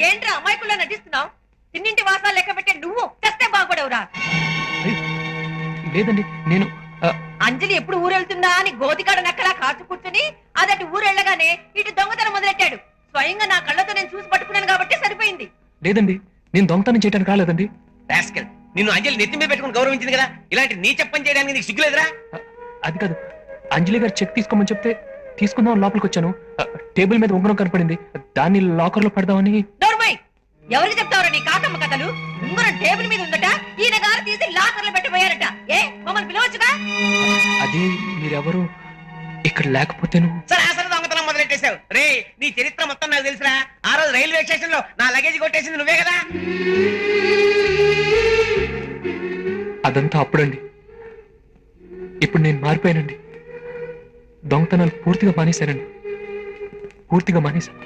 ఏంట్రా అమాయకుల్లో నటిస్తున్నావు? తిన్నింటి వాసాలు లెక్క పెట్టే నువ్వు తెస్తే బాగుపడవురా. లేదండి నేను అంజలి ఎప్పుడు ఊరెళ్తుందా అని గోతికాడ నక్కలా కాచు కూర్చుని అదటి ఊరెళ్ళగానే ఇటు దొంగతనం మొదలెట్టాడు. స్వయంగా నా కళ్ళతో నేను చూసి పట్టుకున్నాను కాబట్టి సరిపోయింది. లేదండి నేను దొంగతనం చేయడానికి రాలేదండి. నిన్ను అంజలి నెత్తి మీద పెట్టుకుని గౌరవించింది కదా, ఇలాంటి నీచ పని చేయడానికి నీకు సిగ్గులేదురా? అది కాదు, అంజలి గారు చెక్ తీసుకోమని చెప్తే తీసుకుందాం లోపలికి వచ్చాను. టేబుల్ మీద ఉంగరం కనపడింది, దాన్ని లాకర్ లో పెడదామని. ఎవరికి చెప్తావురా నీ కాకమ్మ కథలు? ఉంగరం టేబుల్ మీద ఉందట, ఈయన గారు తీసి లాకర్ లో పెట్టిపోయారట. ఏ మమ్మల్ని పిలవచ్చుగా? అది మీరెవరు ఇక్కడ లేకపోతేను. సరాసరి దొంగతనం మొదలెట్టేశావు రే. నీ చరిత్ర మొత్తం నాకు తెలుసురా. ఆ రోజు రైల్వే స్టేషన్ లో నా లగేజ్ కొట్టేసింది నువ్వే కదా. అదంతా అప్పుడండి. ఇప్పుడు నేను మారిపోయానండి. దొంగతనాలు పూర్తిగా మానేశానండి, పూర్తిగా మానేశాను.